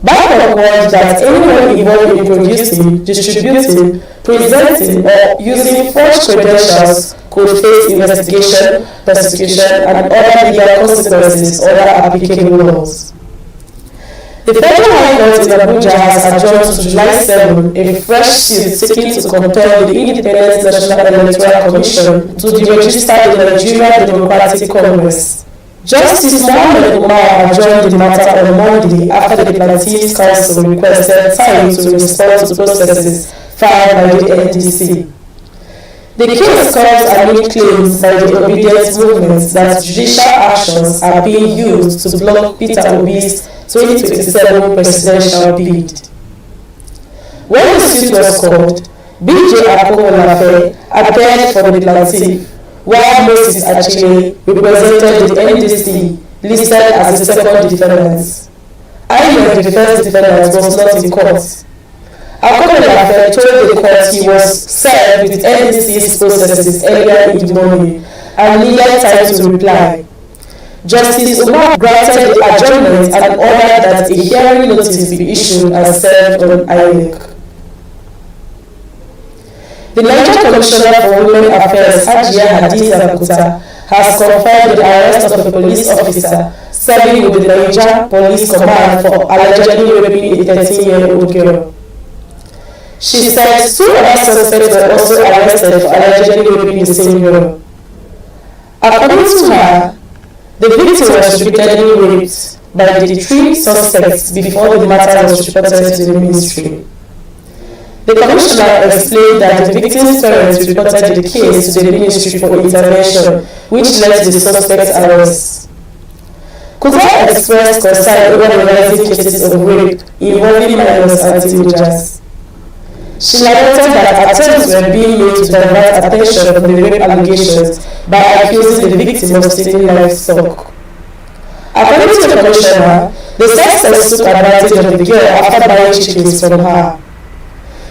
WIKE warned that anyone involved in producing, distributing, presenting, or using forged credentials could face investigation, prosecution, and other legal consequences under applicable laws. The Federal High Court in Abuja has adjourned to July 7 a fresh suit seeking to compel the Independent National Electoral Commission to deregister the Nigerian Democratic Congress. Justice Mohammed Umar adjourned the matter on Monday after the Plateau's Council requested time to respond to processes filed by the NDC. The case comes amid claims by the obedience movement that judicial actions are being used to block Peter Obi's 2027 presidential bid. When the suit was called, BJ Akokolafe appeared for the plaintiff, while Moses Achille represented the NDC, listed as the second defendant. INEC, the first defendant, was not in court. Akokolafe told the court he was served with NDC's processes earlier in the morning and needed time to reply. Justice Umar granted the adjournment and ordered that a hearing notice be issued and served on INEC. The Niger Commissioner for Women Affairs, Hajiya Hadiza Bakuta, has confirmed the arrest of a police officer serving with the Niger Police Command for allegedly raping a 13-year-old girl. She said 2 other suspects were also arrested for allegedly raping the same girl. According to her, the victim was repeatedly raped by the 3 suspects before the matter was reported to the ministry. The commissioner explained that the victim's parents reported the case to the ministry for intervention, which led to the suspect's arrest. Kuta expressed concern over the rising cases of rape involving minors and teenagers. She lamented that attempts were being made to divert attention from the rape allegations by accusing the victim of stealing livestock. According to the commissioner, the suspects took advantage of the girl after buying chickens from her.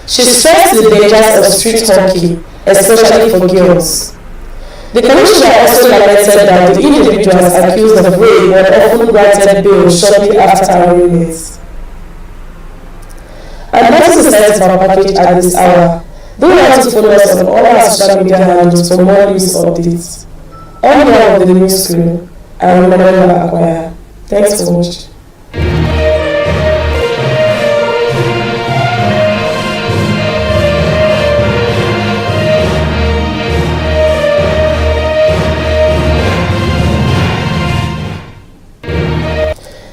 She stressed the dangers of street hockey, especially for girls. The commissioner also lamented that the individuals accused of rape were often granted bail shortly after arraignment. And that is the sense of our package at this hour. Don't forget to follow us on all our social media handles for more news updates. On behalf of the news screen, I am Manuela Akwaya. Thanks for watching.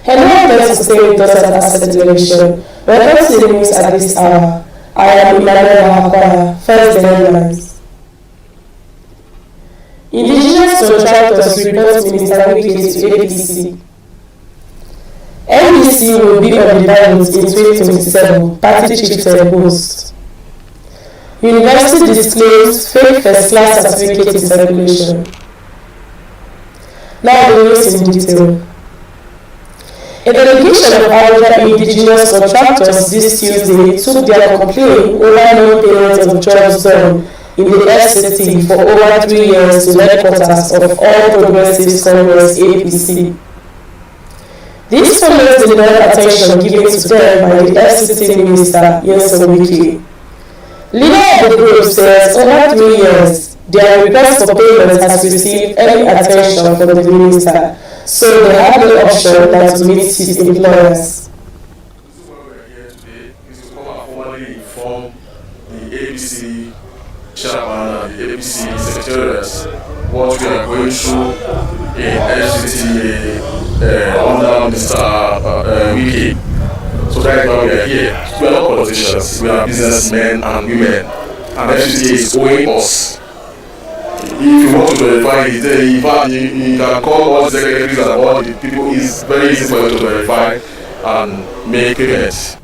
Hello, thanks for staying with us at Asset Television. Welcome to the news at this hour. I am Manuela Akwaya. First, the headlines. Indigenous contractors report Minister WIKE to APC. NDC will be on the ballot in 2027, party chief said post. University disclosed fake first-class certificate in circulation. Now the news in detail. A delegation of Abuja indigenous contractors this Tuesday took their complaint over non-payment of jobs done in the FCT for over 3 years to headquarters of All Progressives Congress APC. This follows the non-attention given to them by the FCT Minister WIKE. Leader of the group says over 3 years, their request for payment has received any attention from the minister, so they have no option than to meet his employers. This is why we are here today, is to come and formally inform the ABC chairman and the ABC secretariats what we are going through in FCTA under Mr. WIKE. So that's why we are here. We are not politicians, we are businessmen and women, and FCTA is owing us. If you want to verify it, in fact, you can call all the secretaries and all the people. It's very easy for you to verify and make payments.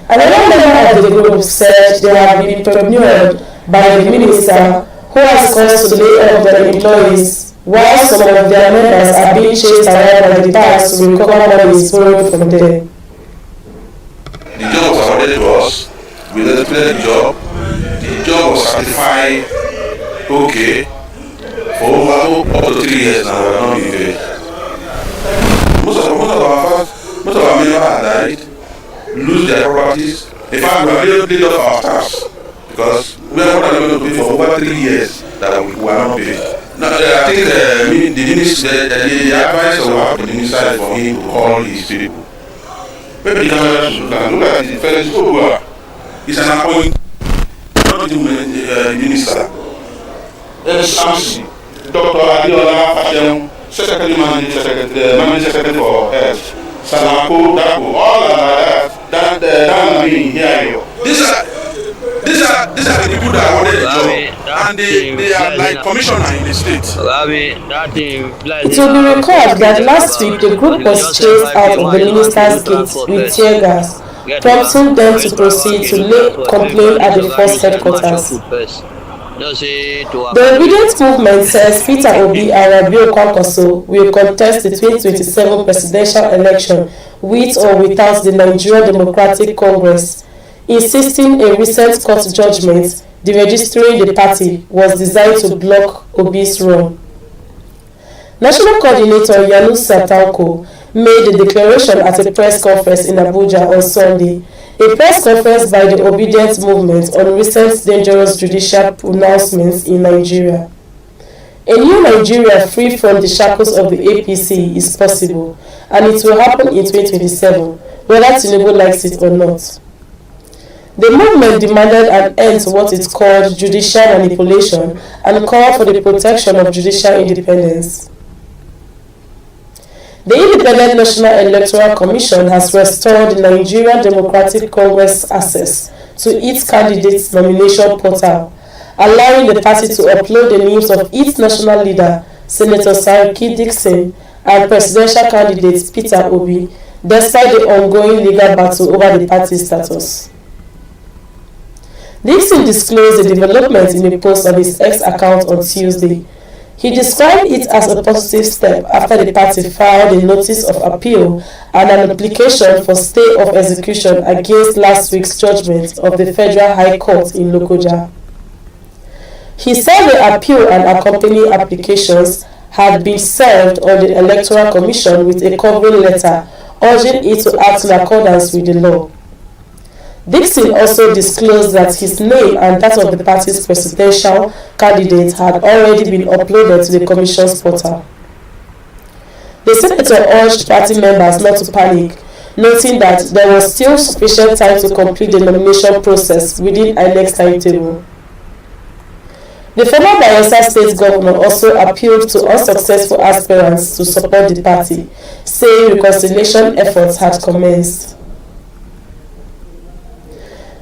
Another member of the group said they have been procured by the minister, who has caused to lay off their employees, while some of their members are being chased around by the banks to recover money borrowed from them. The job was awarded to us. We explained the job. The job job was certified okay for over up to 3 years now. We are not being paid. Most of our members have died, lose their properties. In fact, we have laid off our staffs because we are not going to pay for over 3 years that we are not paid. Now, I think the advice of the minister is for him to call his people. Maybe the camera should look at the fellow. It's an appointment, not the minister. Samsi, Dr. Adiola Fashion, Managing Secretary for Health, Salako, Dako, all of that here. These are the people that wanted the job, and they are like commissioner in the state. It will be recalled that last week the group was chased out of the minister's gate with tear gas, prompting them to proceed to lay complaint at the force headquarters. The obedient movement says Peter Obi and Rabiu Kwankwaso will contest the 2027 presidential election with or without the Nigerian Democratic Congress, insisting a recent court judgment deregistering the party was designed to block Obi's run. National Coordinator Yanusa Tanko made the declaration at a press conference in Abuja on Sunday, a press conference by the Obedient Movement on recent dangerous judicial pronouncements in Nigeria. A new Nigeria free from the shackles of the APC is possible, and it will happen in 2027, whether Tinubu likes it or not. The movement demanded an end to what it called judicial manipulation and called for the protection of judicial independence. The Independent National Electoral Commission has restored the Nigerian Democratic Congress access to its candidates' nomination portal, allowing the party to upload the names of its national leader, Senator Saraki Dixon, and presidential candidate Peter Obi, despite the ongoing legal battle over the party's status. Dixon disclosed the development in a post on his X account on Tuesday. He described it as a positive step after the party filed a notice of appeal and an application for stay of execution against last week's judgment of the Federal High Court in Lokoja. He said the appeal and accompanying applications had been served on the Electoral Commission with a covering letter urging it to act in accordance with the law. Dixon also disclosed that his name and that of the party's presidential candidate had already been uploaded to the Commission's portal. The senator urged party members not to panic, noting that there was still sufficient time to complete the nomination process within INEC's timetable. The former Bayelsa State Governor also appealed to unsuccessful aspirants to support the party, saying reconciliation efforts had commenced.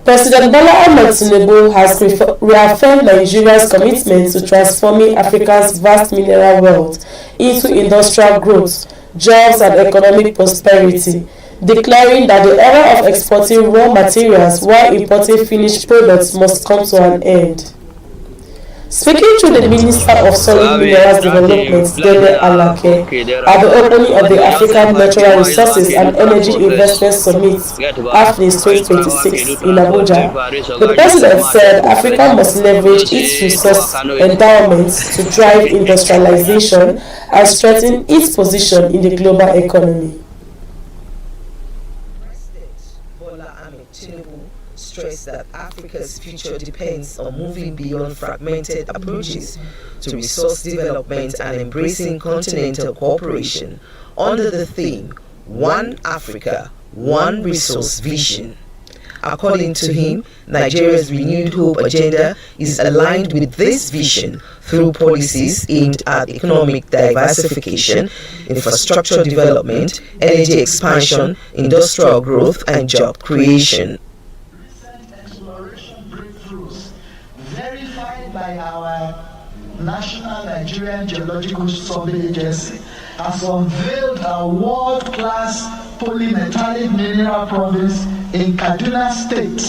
President Bola Ahmed Tinubu has reaffirmed Nigeria's commitment to transforming Africa's vast mineral wealth into industrial growth, jobs and economic prosperity, declaring that the era of exporting raw materials while importing finished products must come to an end. Speaking to the Minister of Solid Minerals Development, Dele Alake, at the opening of the African Natural Resources and Energy Investment Summit, AFNIS 2026, in Abuja, the President said Africa must leverage its resource endowments to drive industrialization and strengthen its position in the global economy. Stress that Africa's future depends on moving beyond fragmented approaches to resource development and embracing continental cooperation under the theme One Africa, One Resource Vision. According to him, Nigeria's renewed hope agenda is aligned with this vision through policies aimed at economic diversification, infrastructure development, energy expansion, industrial growth, and job creation. By our National Nigerian Geological Survey Agency has unveiled a world-class polymetallic mineral province in Kaduna State,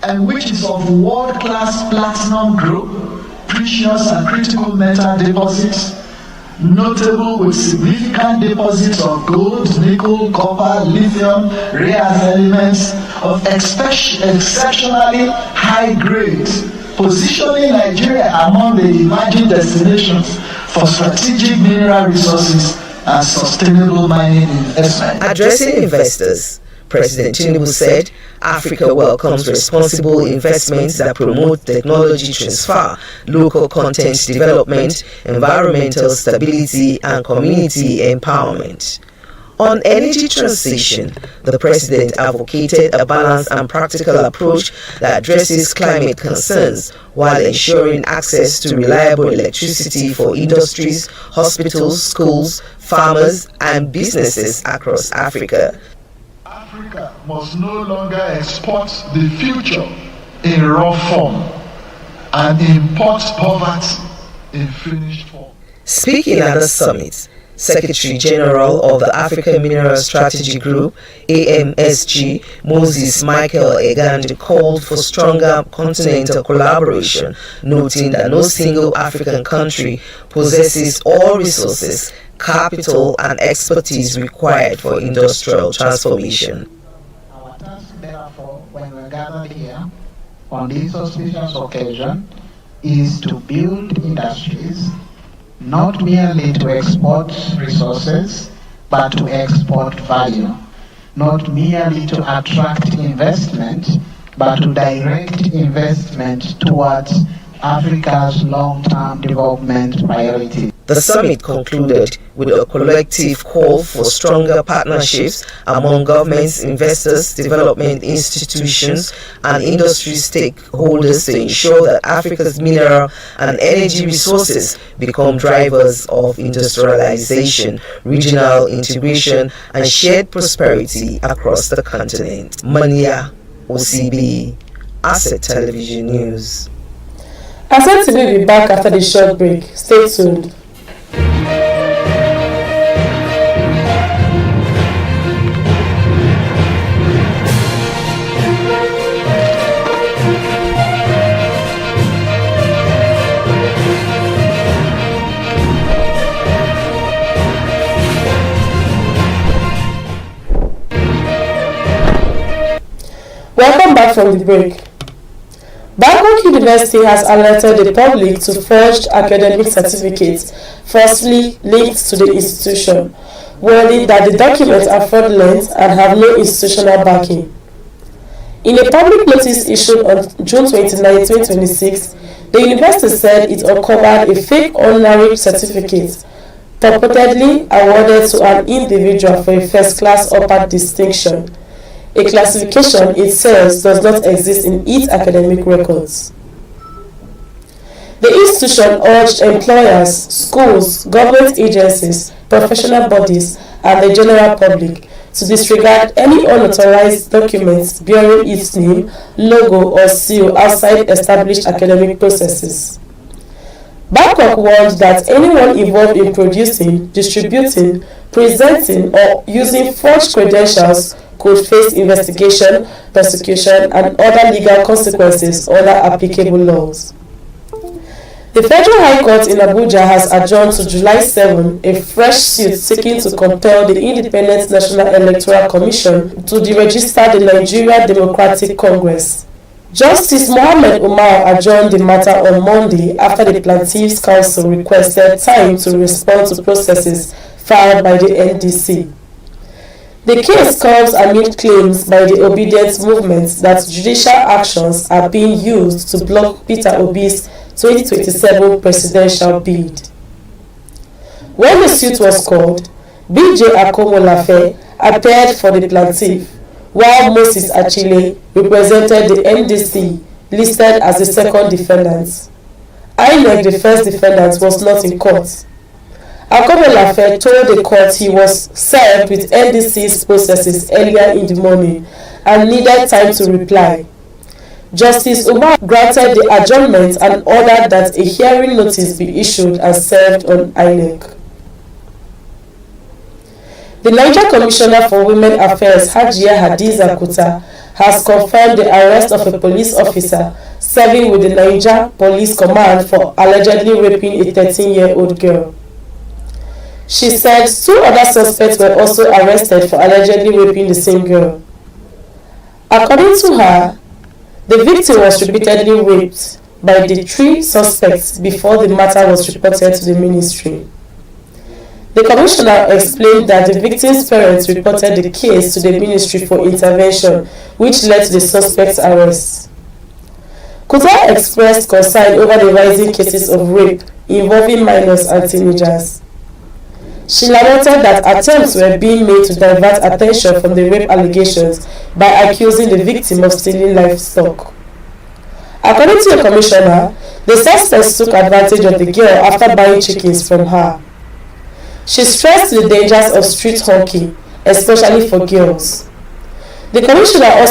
and which is of world-class platinum group, precious and critical metal deposits, notable with significant deposits of gold, nickel, copper, lithium, rare elements of exceptionally high high grades, positioning Nigeria among the emerging destinations for strategic mineral resources and sustainable mining investment. Addressing investors, President Tinubu said Africa welcomes responsible investments that promote technology transfer, local content development, environmental stability, and community empowerment. On energy transition, the President advocated a balanced and practical approach that addresses climate concerns while ensuring access to reliable electricity for industries, hospitals, schools, farmers, and businesses across Africa. Africa must no longer export the future in raw form and import poverty in finished form. Speaking at the summit, Secretary General of the African Mineral Strategy Group, AMSG, Moses Michael Egandi, called for stronger continental collaboration, noting that no single African country possesses all resources, capital, and expertise required for industrial transformation. Our task, therefore, when we gather here on this auspicious occasion, is to build industries not merely to export resources, but to export value, not merely to attract investment, but to direct investment towards Africa's long-term development priorities. The summit concluded with a collective call for stronger partnerships among governments, investors, development institutions, and industry stakeholders to ensure that Africa's mineral and energy resources become drivers of industrialization, regional integration, and shared prosperity across the continent. Mania, OCB, Asset Television News. Asset TV will be back after the short break. Stay tuned. Welcome back from the break. Bangkok University has alerted the public to forged academic certificates falsely linked to the institution, warning that the documents are fraudulent and have no institutional backing. In a public notice issued on June 29, 2026, the university said it uncovered a fake honorary certificate purportedly awarded to an individual for a first-class upper distinction. A classification it says does not exist in its academic records. The institution urged employers, schools, government agencies, professional bodies, and the general public to disregard any unauthorized documents bearing its name, logo, or seal outside established academic processes. Bangkok warned that anyone involved in producing, distributing, presenting, or using forged credentials could face investigation, prosecution, and other legal consequences under applicable laws. The Federal High Court in Abuja has adjourned to July 7 a fresh suit seeking to compel the Independent National Electoral Commission to deregister the Nigeria Democratic Congress. Justice Mohammed Umar adjourned the matter on Monday after the Plaintiffs' Counsel requested time to respond to processes filed by the NDC. The case comes amid claims by the Obedient Movement that judicial actions are being used to block Peter Obi's 2027 presidential bid. When the suit was called, B.J. Akomolafe appeared for the plaintiff, while Moses Achille represented the NDC, listed as the second defendant. INEC, the first defendant, was not in court. Akomolafe told the court he was served with NDC's processes earlier in the morning and needed time to reply. Justice Umar granted the adjournment and ordered that a hearing notice be issued and served on INEC. The Niger Commissioner for Women Affairs, Hajia Hadiza Kuta, has confirmed the arrest of a police officer serving with the Niger Police Command for allegedly raping a 13-year-old girl. She said 2 other suspects were also arrested for allegedly raping the same girl. According to her, The victim was repeatedly raped by the 3 suspects before the matter was reported to the ministry. The commissioner explained that the victim's parents reported the case to the ministry for intervention, which led to the suspect's arrest. Kuta expressed concern over the rising cases of rape involving minors and teenagers. She lamented that attempts were being made to divert attention from the rape allegations by accusing the victim of stealing livestock. According to the commissioner, the suspects took advantage of the girl after buying chickens from her. She stressed the dangers of street hawking, especially for girls. The commissioner also